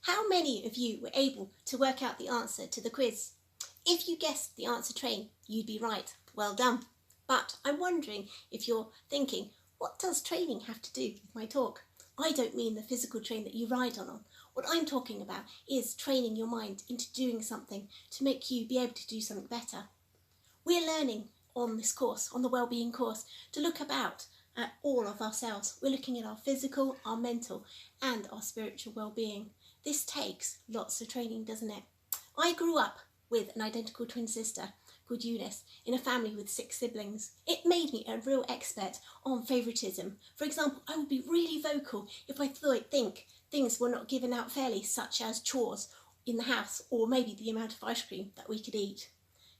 How many of you were able to work out the answer to the quiz? If you guessed the answer train, you'd be right. Well done. But I'm wondering if you're thinking, what does training have to do with my talk? I don't mean the physical train that you ride on. What I'm talking about is training your mind into doing something to make you be able to do something better. We're learning on this course, on the Wellbeing course, to look about at all of ourselves. We're looking at our physical, our mental and our spiritual well-being. This takes lots of training, doesn't it? I grew up with an identical twin sister called Eunice in a family with 6 siblings. It made me a real expert on favouritism. For example, I would be really vocal if I think things were not given out fairly, such as chores in the house or maybe the amount of ice cream that we could eat.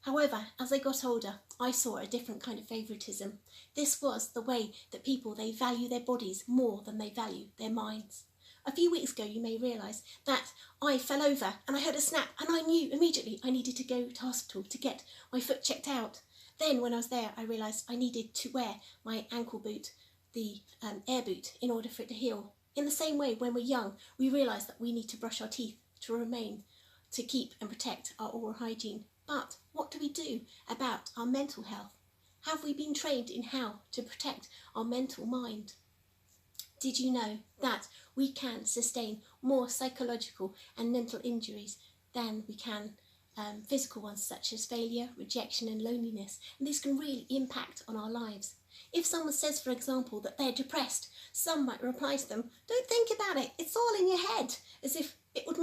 However, as I got older, I saw a different kind of favouritism. This was the way that people, they value their bodies more than they value their minds. A few weeks ago, you may realise that I fell over and I heard a snap and I knew immediately I needed to go to hospital to get my foot checked out. Then when I was there, I realised I needed to wear my ankle boot, the air boot, in order for it to heal. In the same way, when we're young, we realise that we need to brush our teeth to keep and protect our oral hygiene. But what do we do about our mental health? Have we been trained in how to protect our mental mind? Did you know that we can sustain more psychological and mental injuries than we can physical ones, such as failure, rejection and loneliness? And these can really impact on our lives. If someone says, for example, that they're depressed, some might reply to them, "Don't think about it, it's all in your head," as if it would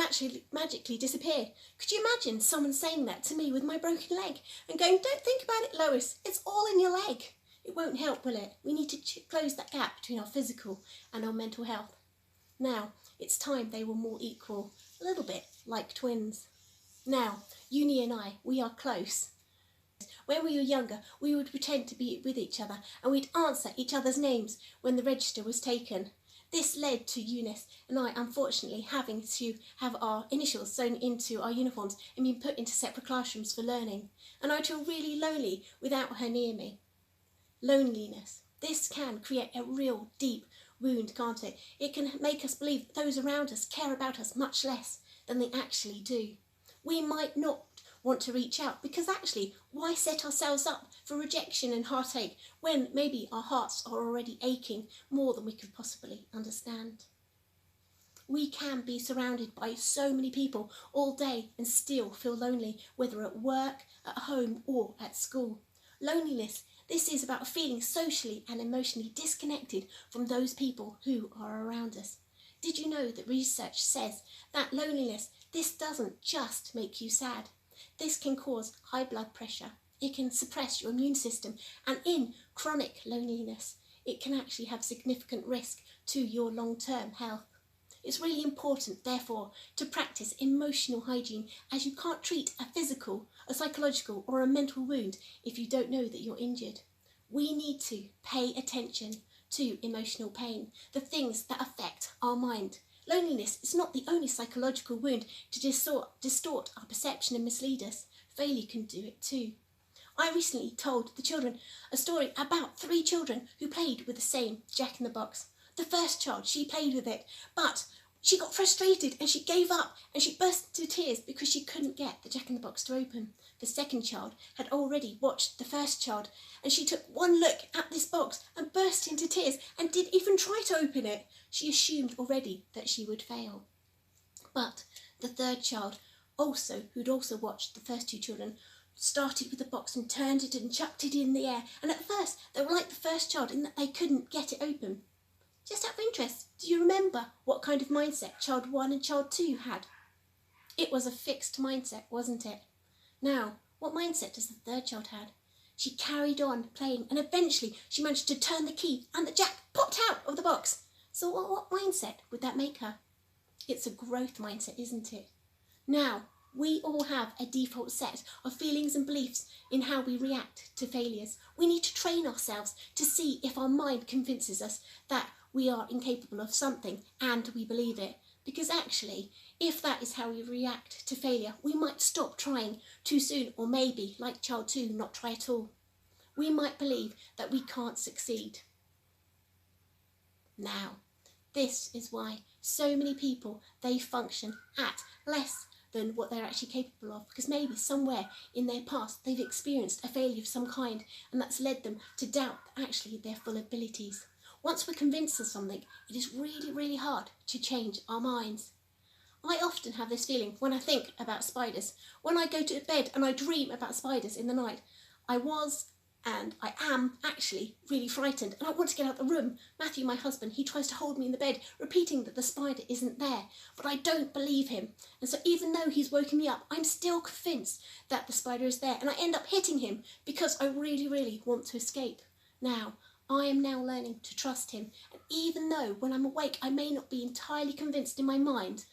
magically disappear. Could you imagine someone saying that to me with my broken leg and going, "Don't think about it, Lois, it's all in your leg"? It won't help, will it? We need to close that gap between our physical and our mental health. Now, it's time they were more equal, a little bit like twins. Now, Uni and I, we are close. When we were younger, we would pretend to be with each other and we'd answer each other's names when the register was taken. This led to Eunice and I, unfortunately, having to have our initials sewn into our uniforms and being put into separate classrooms for learning. And I would feel really lonely without her near me. Loneliness. This can create a real deep wound, can't it? It can make us believe those around us care about us much less than they actually do. We might not want to reach out because actually, why set ourselves up for rejection and heartache when maybe our hearts are already aching more than we could possibly understand? We can be surrounded by so many people all day and still feel lonely, whether at work, at home or at school. Loneliness, this is about feeling socially and emotionally disconnected from those people who are around us. Did you know that research says that loneliness, this doesn't just make you sad. This can cause high blood pressure. It can suppress your immune system, and in chronic loneliness, it can actually have significant risk to your long-term health. It's really important, therefore, to practice emotional hygiene, as you can't treat a physical, a psychological or a mental wound if you don't know that you're injured. We need to pay attention to emotional pain, the things that affect our mind. Loneliness is not the only psychological wound to distort our perception and mislead us. Failure can do it too. I recently told the children a story about 3 children who played with the same Jack-in-the-Box. The first child, she played with it, but she got frustrated and she gave up and she burst into tears because she couldn't get the Jack-in-the-Box to open. The second child had already watched the first child and she took one look at this box and burst into tears and didn't even try to open it. She assumed already that she would fail. But the third child, who'd also watched the first 2 children, started with the box and turned it and chucked it in the air. And at first, they were like the first child in that they couldn't get it open. Just out of interest, do you remember what kind of mindset child 1 and child 2 had? It was a fixed mindset, wasn't it? Now, what mindset does the third child have? She carried on playing and eventually she managed to turn the key and the Jack popped out of the box. So what mindset would that make her? It's a growth mindset, isn't it? Now, we all have a default set of feelings and beliefs in how we react to failures. We need to train ourselves to see if our mind convinces us that we are incapable of something and we believe it. Because actually, if that is how we react to failure, we might stop trying too soon, or maybe, like child 2, not try at all. We might believe that we can't succeed. Now, this is why So many people, they function at less than what they're actually capable of, because maybe somewhere in their past they've experienced a failure of some kind, and that's led them to doubt that actually they're full abilities. Once we're convinced of something, it is really, really hard to change our minds. I often have this feeling when I think about spiders. When I go to bed and I dream about spiders in the night, I was and I am actually really frightened, and I want to get out of the room. Matthew, my husband, he tries to hold me in the bed, repeating that the spider isn't there, but I don't believe him. And so even though he's woken me up, I'm still convinced that the spider is there, and I end up hitting him because I really, really want to escape. Now, I am now learning to trust him, and even though when I'm awake I may not be entirely convinced in my mind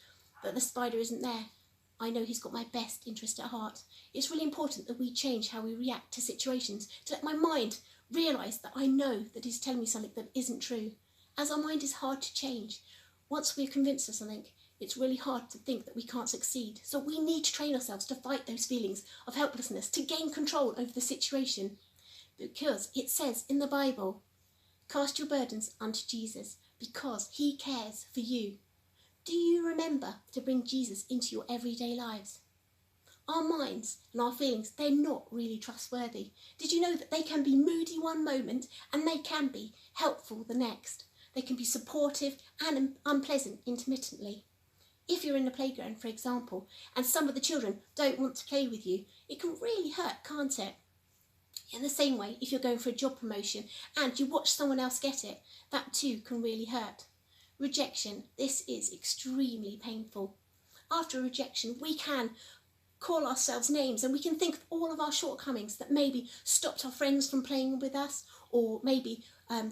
that the spider isn't there, I know he's got my best interest at heart. It's really important that we change how we react to situations, to let my mind realise that I know that he's telling me something that isn't true. As our mind is hard to change, once we're convinced of something, it's really hard to think that we can't succeed. So we need to train ourselves to fight those feelings of helplessness, to gain control over the situation. Because it says in the Bible, cast your burdens unto Jesus, because he cares for you. Do you remember to bring Jesus into your everyday lives? Our minds and our feelings, they're not really trustworthy. Did you know that they can be moody one moment and they can be helpful the next? They can be supportive and unpleasant intermittently. If you're in the playground, for example, and some of the children don't want to play with you, it can really hurt, can't it? In the same way, if you're going for a job promotion and you watch someone else get it, that too can really hurt. Rejection, this is extremely painful. After rejection, we can call ourselves names and we can think of all of our shortcomings that maybe stopped our friends from playing with us, or maybe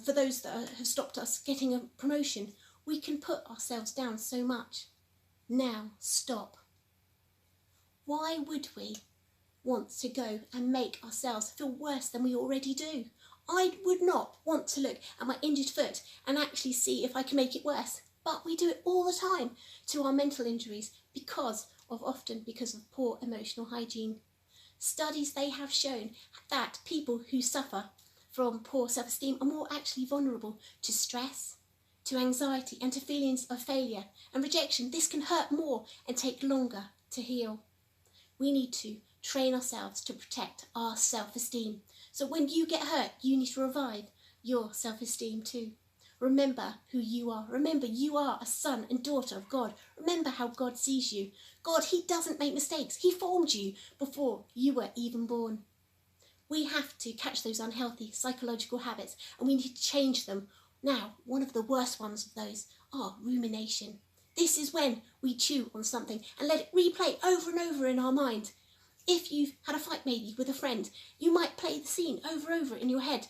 for those that have stopped us getting a promotion. We can put ourselves down so much. Now, stop. Why would we want to go and make ourselves feel worse than we already do? I would not want to look at my injured foot and actually see if I can make it worse. But we do it all the time to our mental injuries because of poor emotional hygiene. Studies, they have shown that people who suffer from poor self-esteem are more actually vulnerable to stress, to anxiety, and to feelings of failure and rejection. This can hurt more and take longer to heal. We need to train ourselves to protect our self-esteem. So when you get hurt, you need to revive your self-esteem too. Remember who you are. Remember you are a son and daughter of God. Remember how God sees you. God, he doesn't make mistakes. He formed you before you were even born. We have to catch those unhealthy psychological habits and we need to change them. Now, one of the worst ones of those are rumination. This is when we chew on something and let it replay over and over in our mind. If you've had a fight maybe with a friend, you might play the scene over and over in your head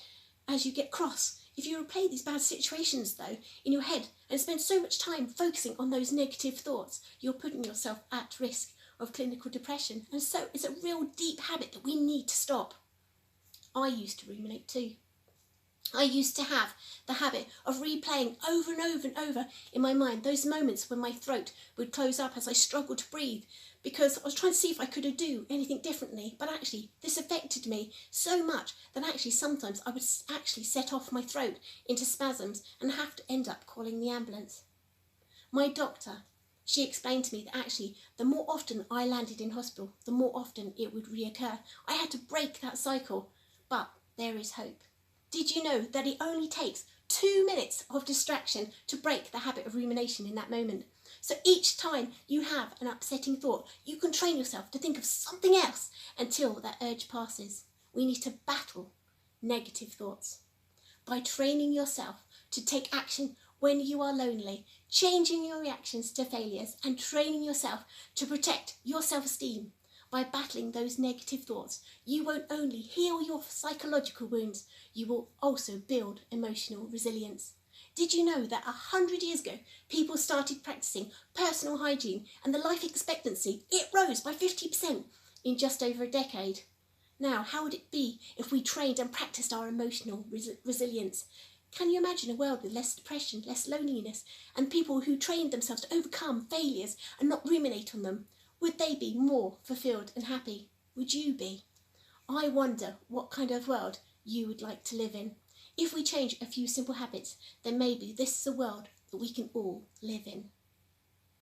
as you get cross. If you replay these bad situations though in your head and spend so much time focusing on those negative thoughts, you're putting yourself at risk of clinical depression. And so it's a real deep habit that we need to stop. I used to ruminate too. I used to have the habit of replaying over and over and over in my mind those moments when my throat would close up as I struggled to breathe, because I was trying to see if I could do anything differently. But actually this affected me so much that actually sometimes I would actually set off my throat into spasms and have to end up calling the ambulance. My doctor, she explained to me that actually the more often I landed in hospital, the more often it would reoccur. I had to break that cycle, but there is hope. Did you know that it only takes 2 minutes of distraction to break the habit of rumination in that moment? So each time you have an upsetting thought, you can train yourself to think of something else until that urge passes. We need to battle negative thoughts by training yourself to take action when you are lonely, changing your reactions to failures and training yourself to protect your self-esteem. By battling those negative thoughts, you won't only heal your psychological wounds, you will also build emotional resilience. Did you know that 100 years ago, people started practicing personal hygiene and the life expectancy, it rose by 50% in just over a decade? Now, how would it be if we trained and practiced our emotional resilience? Can you imagine a world with less depression, less loneliness, and people who trained themselves to overcome failures and not ruminate on them? Would they be more fulfilled and happy? Would you be? I wonder what kind of world you would like to live in. If we change a few simple habits, then maybe this is a world that we can all live in.